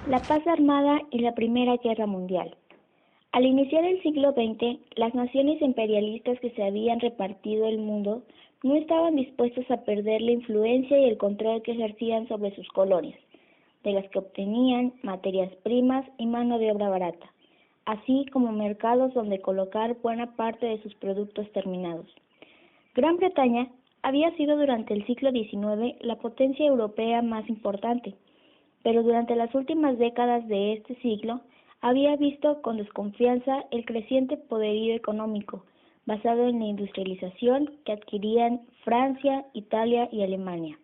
La paz armada y la Primera Guerra Mundial. Al iniciar el siglo XX, las naciones imperialistas que se habían repartido el mundo no estaban dispuestas a perder la influencia y el control que ejercían sobre sus colonias, de las que obtenían materias primas y mano de obra barata, así como mercados donde colocar buena parte de sus productos terminados. Gran Bretaña había sido durante el siglo XIX la potencia europea más importante, pero durante las últimas décadas de este siglo había visto con desconfianza el creciente poderío económico basado en la industrialización que adquirían Francia, Italia y Alemania.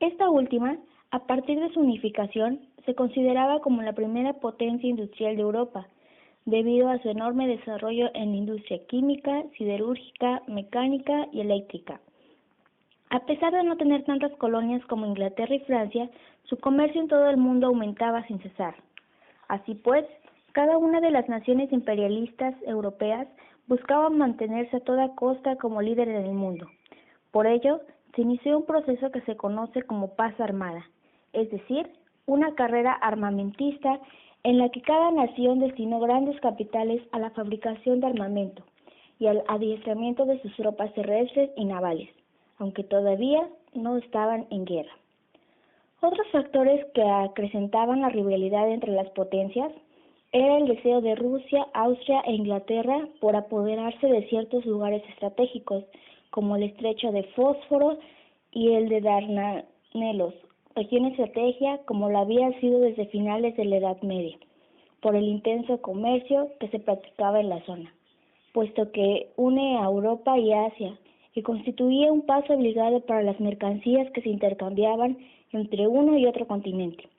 Esta última, a partir de su unificación, se consideraba como la primera potencia industrial de Europa, debido a su enorme desarrollo en la industria química, siderúrgica, mecánica y eléctrica. A pesar de no tener tantas colonias como Inglaterra y Francia, su comercio en todo el mundo aumentaba sin cesar. Así pues, cada una de las naciones imperialistas europeas buscaba mantenerse a toda costa como líder en el mundo. Por ello, se inició un proceso que se conoce como paz armada, es decir, una carrera armamentista en la que cada nación destinó grandes capitales a la fabricación de armamento y al adiestramiento de sus tropas terrestres y navales, aunque todavía no estaban en guerra. Otros factores que acrecentaban la rivalidad entre las potencias era el deseo de Rusia, Austria e Inglaterra por apoderarse de ciertos lugares estratégicos, como el estrecho de Bósforo y el de Dardanelos, región estratégica como lo había sido desde finales de la Edad Media, por el intenso comercio que se practicaba en la zona, puesto que une a Europa y Asia, y constituía un paso obligado para las mercancías que se intercambiaban entre uno y otro continente.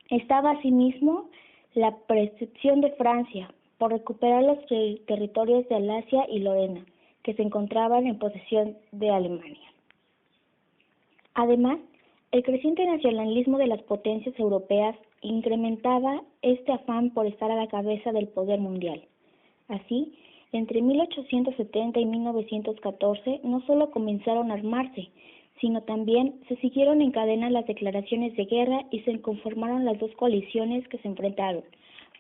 Estaba asimismo la percepción de Francia por recuperar los territorios de Alsacia y Lorena, que se encontraban en posesión de Alemania. Además, el creciente nacionalismo de las potencias europeas incrementaba este afán por estar a la cabeza del poder mundial. Así, entre 1870 y 1914 no solo comenzaron a armarse, sino también se siguieron en cadena las declaraciones de guerra y se conformaron las dos coaliciones que se enfrentaron.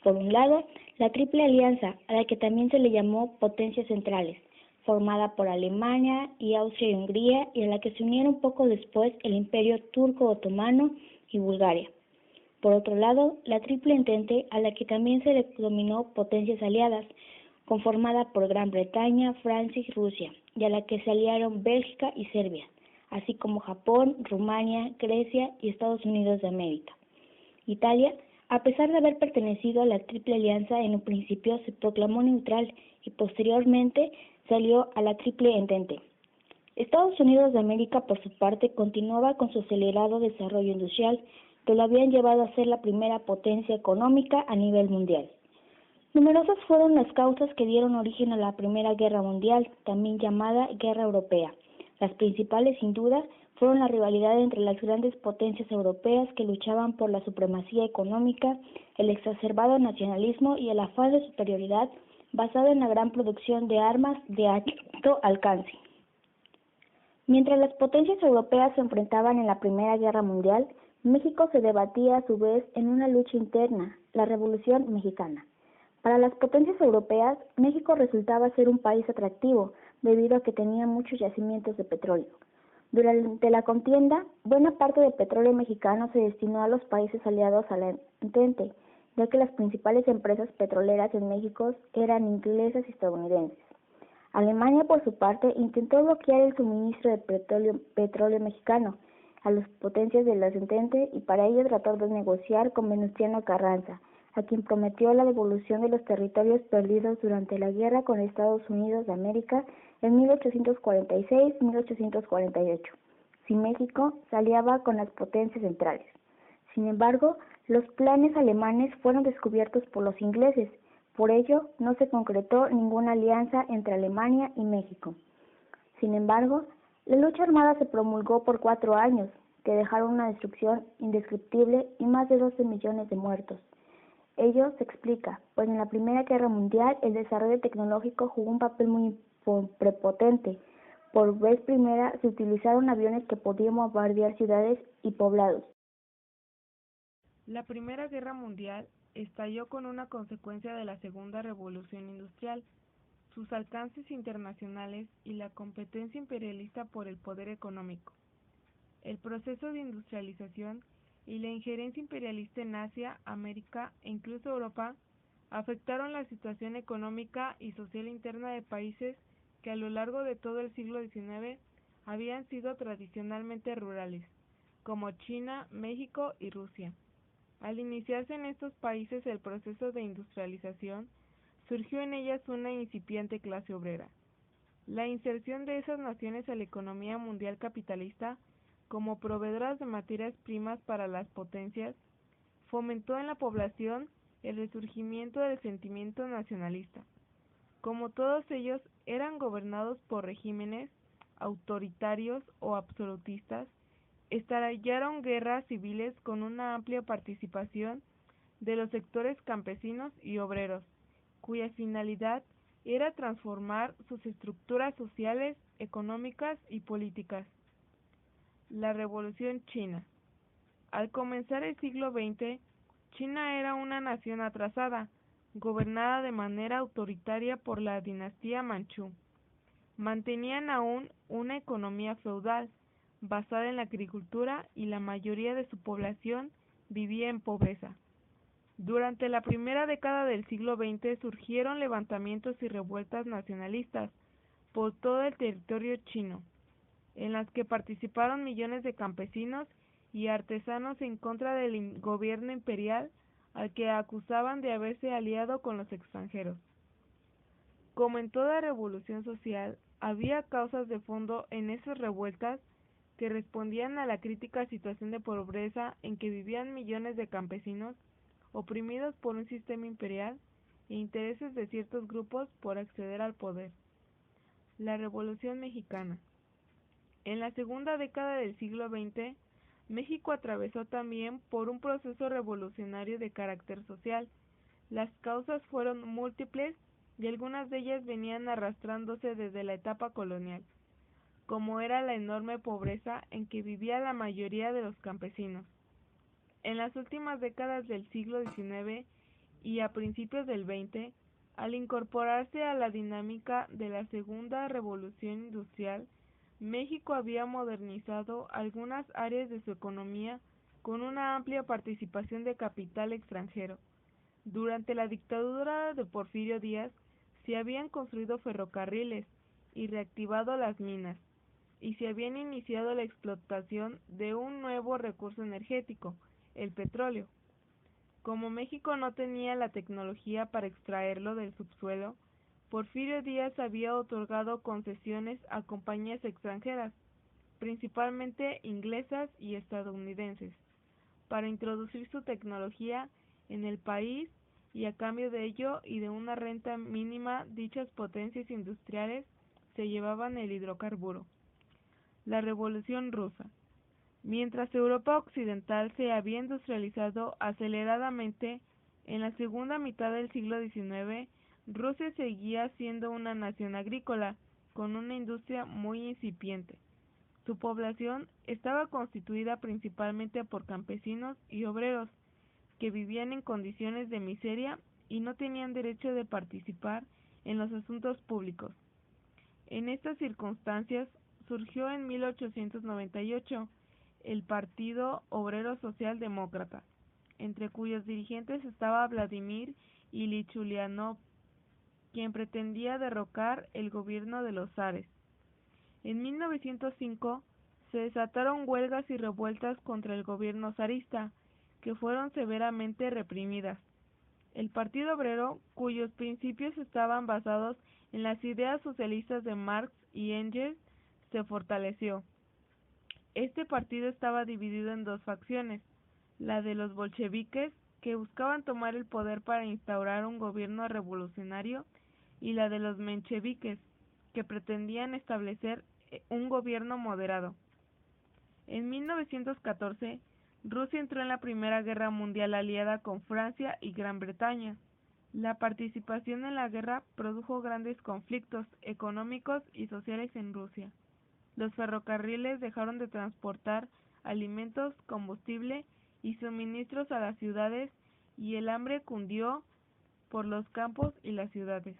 Por un lado, la Triple Alianza, a la que también se le llamó Potencias Centrales, formada por Alemania y Austria y Hungría, y a la que se unieron poco después el Imperio Turco-Otomano y Bulgaria. Por otro lado, la Triple Entente, a la que también se le denominó Potencias Aliadas, conformada por Gran Bretaña, Francia y Rusia, y a la que se aliaron Bélgica y Serbia, así como Japón, Rumania, Grecia y Estados Unidos de América. Italia, a pesar de haber pertenecido a la Triple Alianza, en un principio se proclamó neutral y posteriormente salió a la Triple Entente. Estados Unidos de América, por su parte, continuaba con su acelerado desarrollo industrial, que lo habían llevado a ser la primera potencia económica a nivel mundial. Numerosas fueron las causas que dieron origen a la Primera Guerra Mundial, también llamada Guerra Europea. Las principales, sin duda, fueron la rivalidad entre las grandes potencias europeas que luchaban por la supremacía económica, el exacerbado nacionalismo y el afán de superioridad basado en la gran producción de armas de alto alcance. Mientras las potencias europeas se enfrentaban en la Primera Guerra Mundial, México se debatía a su vez en una lucha interna, la Revolución Mexicana. Para las potencias europeas, México resultaba ser un país atractivo, debido a que tenía muchos yacimientos de petróleo. Durante la contienda, buena parte del petróleo mexicano se destinó a los países aliados a la Entente, ya que las principales empresas petroleras en México eran inglesas y estadounidenses. Alemania, por su parte, intentó bloquear el suministro de petróleo mexicano a las potencias de la Entente y para ello trató de negociar con Venustiano Carranza, a quien prometió la devolución de los territorios perdidos durante la guerra con Estados Unidos de América en 1846-1848, si México se aliaba con las potencias centrales. Sin embargo, los planes alemanes fueron descubiertos por los ingleses, por ello no se concretó ninguna alianza entre Alemania y México. Sin embargo, la lucha armada se prolongó por 4 años, que dejaron una destrucción indescriptible y más de 12 millones de muertos. Ello se explica, pues en la Primera Guerra Mundial el desarrollo tecnológico jugó un papel muy prepotente. Por vez primera se utilizaron aviones que podían bombardear ciudades y poblados. La Primera Guerra Mundial estalló con una consecuencia de la Segunda Revolución Industrial, sus alcances internacionales y la competencia imperialista por el poder económico. El proceso de industrialización y la injerencia imperialista en Asia, América e incluso Europa afectaron la situación económica y social interna de países que a lo largo de todo el siglo XIX habían sido tradicionalmente rurales, como China, México y Rusia. Al iniciarse en estos países el proceso de industrialización, surgió en ellas una incipiente clase obrera. La inserción de esas naciones a la economía mundial capitalista como proveedoras de materias primas para las potencias fomentó en la población el resurgimiento del sentimiento nacionalista. Como todos ellos eran gobernados por regímenes autoritarios o absolutistas, estallaron guerras civiles con una amplia participación de los sectores campesinos y obreros, cuya finalidad era transformar sus estructuras sociales, económicas y políticas. La Revolución China. Al comenzar el siglo XX, China era una nación atrasada, gobernada de manera autoritaria por la dinastía Manchú. Mantenían aún una economía feudal, basada en la agricultura, y la mayoría de su población vivía en pobreza. Durante la primera década del siglo XX surgieron levantamientos y revueltas nacionalistas por todo el territorio chino, en las que participaron millones de campesinos y artesanos en contra del gobierno imperial, al que acusaban de haberse aliado con los extranjeros. Como en toda revolución social, había causas de fondo en esas revueltas que respondían a la crítica situación de pobreza en que vivían millones de campesinos, oprimidos por un sistema imperial e intereses de ciertos grupos por acceder al poder. La Revolución Mexicana. En la segunda década del siglo XX, México atravesó también por un proceso revolucionario de carácter social. Las causas fueron múltiples y algunas de ellas venían arrastrándose desde la etapa colonial, como era la enorme pobreza en que vivía la mayoría de los campesinos. En las últimas décadas del siglo XIX y a principios del XX, al incorporarse a la dinámica de la segunda revolución industrial, México había modernizado algunas áreas de su economía con una amplia participación de capital extranjero. Durante la dictadura de Porfirio Díaz se habían construido ferrocarriles y reactivado las minas, y se habían iniciado la explotación de un nuevo recurso energético, el petróleo. Como México no tenía la tecnología para extraerlo del subsuelo, Porfirio Díaz había otorgado concesiones a compañías extranjeras, principalmente inglesas y estadounidenses, para introducir su tecnología en el país, y a cambio de ello y de una renta mínima dichas potencias industriales se llevaban el hidrocarburo. La Revolución Rusa. Mientras Europa occidental se había industrializado aceleradamente, en la segunda mitad del siglo XIX, Rusia seguía siendo una nación agrícola, con una industria muy incipiente. Su población estaba constituida principalmente por campesinos y obreros, que vivían en condiciones de miseria y no tenían derecho de participar en los asuntos públicos. En estas circunstancias surgió en 1898 el Partido Obrero Social Demócrata, entre cuyos dirigentes estaba Vladimir Ilich Ulyanov, quien pretendía derrocar el gobierno de los zares. En 1905 se desataron huelgas y revueltas contra el gobierno zarista, que fueron severamente reprimidas. El Partido Obrero, cuyos principios estaban basados en las ideas socialistas de Marx y Engels, se fortaleció. Este partido estaba dividido en dos facciones, la de los bolcheviques, que buscaban tomar el poder para instaurar un gobierno revolucionario, y la de los mencheviques, que pretendían establecer un gobierno moderado. En 1914, Rusia entró en la Primera Guerra Mundial aliada con Francia y Gran Bretaña. La participación en la guerra produjo grandes conflictos económicos y sociales en Rusia. Los ferrocarriles dejaron de transportar alimentos, combustible y suministros a las ciudades, y el hambre cundió por los campos y las ciudades.